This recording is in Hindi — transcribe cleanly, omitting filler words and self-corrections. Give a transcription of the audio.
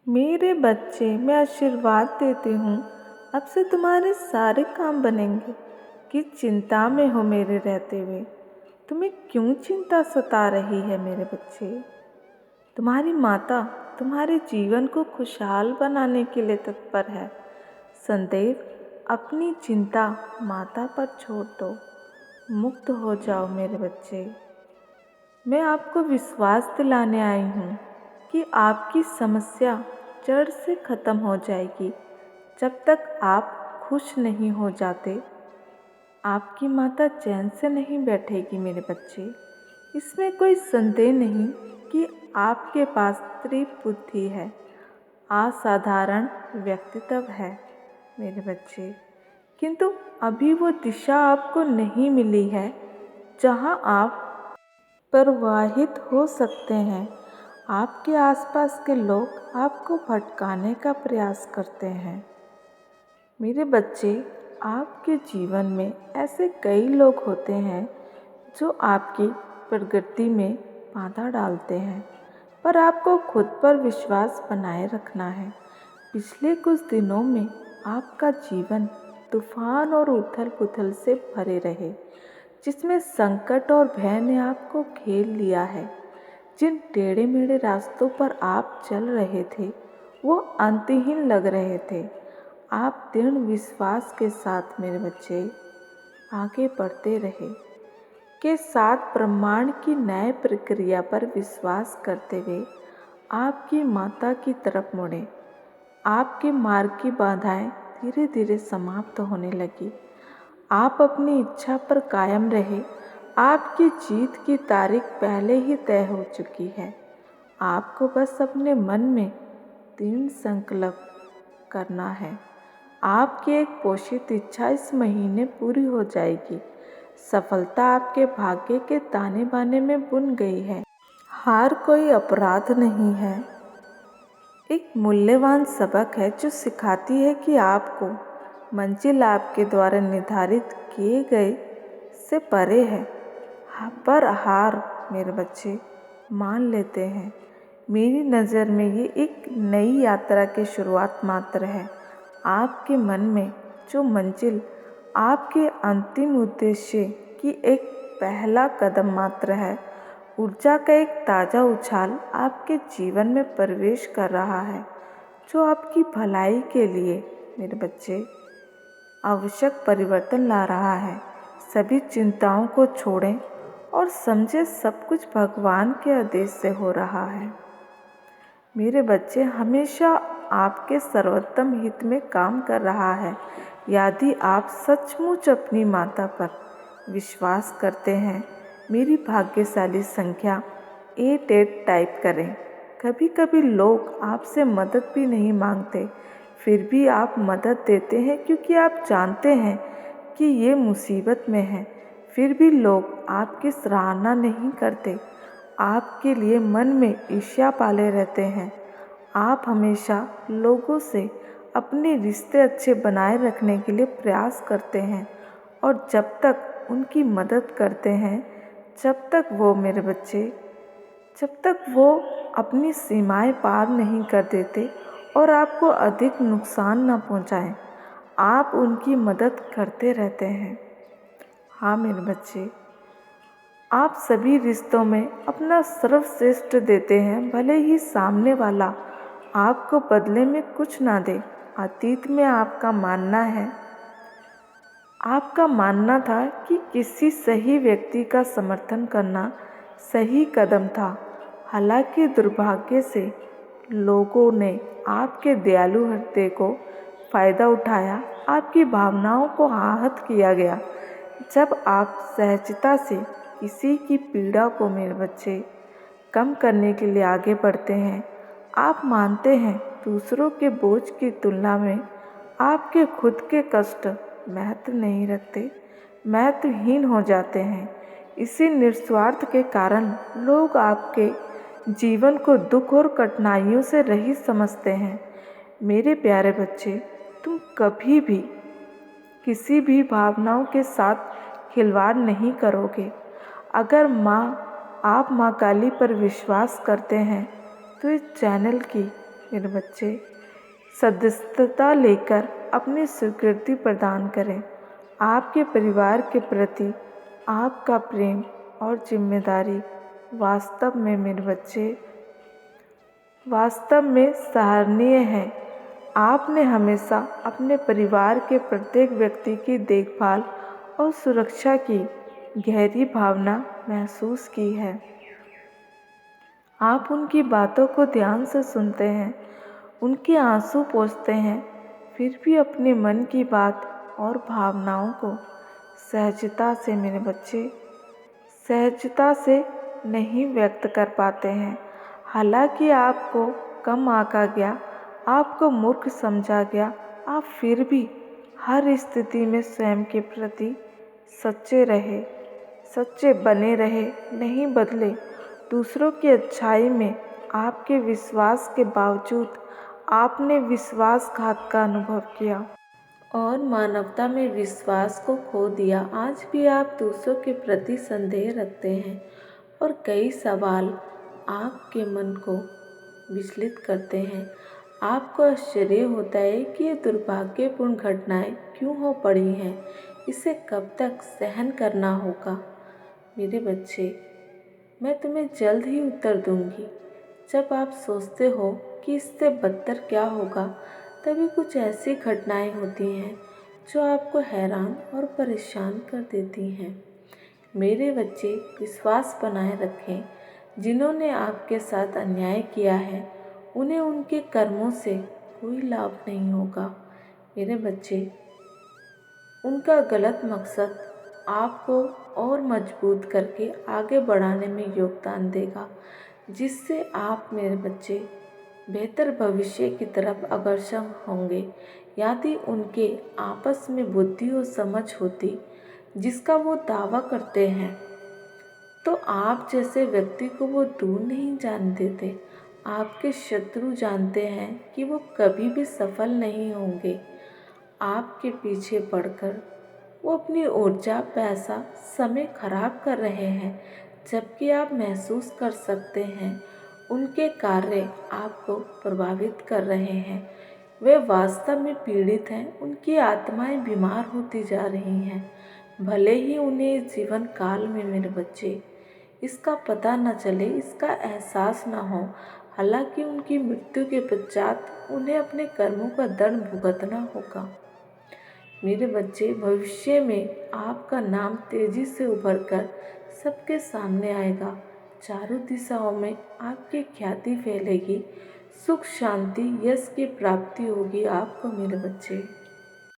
मेरे बच्चे, मैं आशीर्वाद देती हूँ, अब से तुम्हारे सारे काम बनेंगे। किस चिंता में हो मेरे रहते हुए? तुम्हें क्यों चिंता सता रही है मेरे बच्चे? तुम्हारी माता तुम्हारे जीवन को खुशहाल बनाने के लिए तत्पर है। संदेव, अपनी चिंता माता पर छोड़ दो, मुक्त हो जाओ मेरे बच्चे। मैं आपको विश्वास दिलाने आई हूँ कि आपकी समस्या जड़ से ख़त्म हो जाएगी। जब तक आप खुश नहीं हो जाते, आपकी माता चैन से नहीं बैठेगी मेरे बच्चे। इसमें कोई संदेह नहीं कि आपके पास तीव्र बुद्धि है, असाधारण व्यक्तित्व है मेरे बच्चे, किंतु अभी वो दिशा आपको नहीं मिली है जहाँ आप प्रवाहित हो सकते हैं। आपके आसपास के लोग आपको भटकाने का प्रयास करते हैं मेरे बच्चे। आपके जीवन में ऐसे कई लोग होते हैं जो आपकी प्रगति में बाधा डालते हैं, पर आपको खुद पर विश्वास बनाए रखना है। पिछले कुछ दिनों में आपका जीवन तूफान और उथल पुथल से भरे रहे, जिसमें संकट और भय ने आपको घेर लिया है। जिन टेढ़े मेढ़े रास्तों पर आप चल रहे थे वो अंतहीन लग रहे थे। आप दृढ़ विश्वास के साथ मेरे बच्चे आगे बढ़ते रहे, के साथ ब्रह्मांड की न्याय प्रक्रिया पर विश्वास करते हुए आपकी माता की तरफ मुड़े। आपके मार्ग की बाधाएं धीरे धीरे समाप्त होने लगी। आप अपनी इच्छा पर कायम रहे। आपकी जीत की तारीख पहले ही तय हो चुकी है। आपको बस अपने मन में 3 संकल्प करना है। आपकी एक पोषित इच्छा इस महीने पूरी हो जाएगी। सफलता आपके भाग्य के ताने बाने में बुन गई है। हार कोई अपराध नहीं है, एक मूल्यवान सबक है जो सिखाती है कि आपको मंजिल आपके द्वारा निर्धारित किए गए से परे है। पर हार मेरे बच्चे मान लेते हैं। मेरी नज़र में ये एक नई यात्रा की शुरुआत मात्र है। आपके मन में जो मंजिल आपके अंतिम उद्देश्य की एक पहला कदम मात्र है, ऊर्जा का एक ताज़ा उछाल आपके जीवन में प्रवेश कर रहा है, जो आपकी भलाई के लिए मेरे बच्चे आवश्यक परिवर्तन ला रहा है। सभी चिंताओं को छोड़ें और समझे सब कुछ भगवान के आदेश से हो रहा है। मेरे बच्चे हमेशा आपके सर्वोत्तम हित में काम कर रहा है। यदि आप सचमुच अपनी माता पर विश्वास करते हैं, मेरी भाग्यशाली संख्या 88 टाइप करें। कभी कभी लोग आपसे मदद भी नहीं मांगते, फिर भी आप मदद देते हैं क्योंकि आप जानते हैं कि ये मुसीबत में है। फिर भी लोग आपकी सराहना नहीं करते, आपके लिए मन में ईर्ष्या पाले रहते हैं। आप हमेशा लोगों से अपने रिश्ते अच्छे बनाए रखने के लिए प्रयास करते हैं, और जब तक उनकी मदद करते हैं, जब तक वो मेरे बच्चे, जब तक वो अपनी सीमाएं पार नहीं कर देते और आपको अधिक नुकसान न पहुंचाएं, आप उनकी मदद करते रहते हैं। हाँ मेरे बच्चे, आप सभी रिश्तों में अपना सर्वश्रेष्ठ देते हैं, भले ही सामने वाला आपको बदले में कुछ ना दे। अतीत में आपका मानना था कि किसी सही व्यक्ति का समर्थन करना सही कदम था। हालांकि दुर्भाग्य से लोगों ने आपके दयालु हृदय को फ़ायदा उठाया, आपकी भावनाओं को आहत किया गया। जब आप सहजता से किसी की पीड़ा को मेरे बच्चे कम करने के लिए आगे बढ़ते हैं, आप मानते हैं दूसरों के बोझ की तुलना में आपके खुद के कष्ट महत्व नहीं रखते, महत्वहीन हो जाते हैं। इसी निस्वार्थ के कारण लोग आपके जीवन को दुख और कठिनाइयों से रहित समझते हैं। मेरे प्यारे बच्चे, तुम कभी भी किसी भी भावनाओं के साथ खिलवाड़ नहीं करोगे। अगर आप माँ काली पर विश्वास करते हैं तो इस चैनल की मेरे बच्चे, सदस्यता लेकर अपनी स्वीकृति प्रदान करें। आपके परिवार के प्रति आपका प्रेम और जिम्मेदारी वास्तव में मेरे बच्चे, वास्तव में सराहनीय है। आपने हमेशा अपने परिवार के प्रत्येक व्यक्ति की देखभाल और सुरक्षा की गहरी भावना महसूस की है। आप उनकी बातों को ध्यान से सुनते हैं, उनके आंसू पोंछते हैं, फिर भी अपने मन की बात और भावनाओं को सहजता से मेरे बच्चे, सहजता से नहीं व्यक्त कर पाते हैं। हालांकि आपको कम आंका गया, आपको मूर्ख समझा गया, आप फिर भी हर स्थिति में स्वयं के प्रति सच्चे रहे, सच्चे बने रहे, नहीं बदले। दूसरों की अच्छाई में आपके विश्वास के बावजूद आपने विश्वासघात का अनुभव किया और मानवता में विश्वास को खो दिया। आज भी आप दूसरों के प्रति संदेह रखते हैं और कई सवाल आपके मन को विचलित करते हैं। आपको आश्चर्य होता है कि ये दुर्भाग्यपूर्ण घटनाएं क्यों हो पड़ी हैं, इसे कब तक सहन करना होगा। मेरे बच्चे, मैं तुम्हें जल्द ही उत्तर दूंगी। जब आप सोचते हो कि इससे बदतर क्या होगा, तभी कुछ ऐसी घटनाएं होती हैं जो आपको हैरान और परेशान कर देती हैं। मेरे बच्चे, विश्वास बनाए रखें। जिन्होंने आपके साथ अन्याय किया है, उन्हें उनके कर्मों से कोई लाभ नहीं होगा। मेरे बच्चे, उनका गलत मकसद आपको और मजबूत करके आगे बढ़ाने में योगदान देगा, जिससे आप मेरे बच्चे बेहतर भविष्य की तरफ अग्रसर होंगे। यदि उनके आपस में बुद्धि और समझ होती जिसका वो दावा करते हैं, तो आप जैसे व्यक्ति को वो दूर नहीं जाने देते। आपके शत्रु जानते हैं कि वो कभी भी सफल नहीं होंगे। आपके पीछे पड़कर वो अपनी ऊर्जा, पैसा, समय खराब कर रहे हैं, जबकि आप महसूस कर सकते हैं उनके कार्य आपको प्रभावित कर रहे हैं। वे वास्तव में पीड़ित हैं, उनकी आत्माएं बीमार होती जा रही हैं। भले ही उन्हें जीवन काल में मेरे बच्चे इसका पता न चले, इसका एहसास न हो, हालांकि उनकी मृत्यु के पश्चात उन्हें अपने कर्मों का दंड भुगतना होगा। मेरे बच्चे, भविष्य में आपका नाम तेजी से उभरकर सबके सामने आएगा। चारों दिशाओं में आपकी ख्याति फैलेगी। सुख, शांति, यश की प्राप्ति होगी आपको मेरे बच्चे।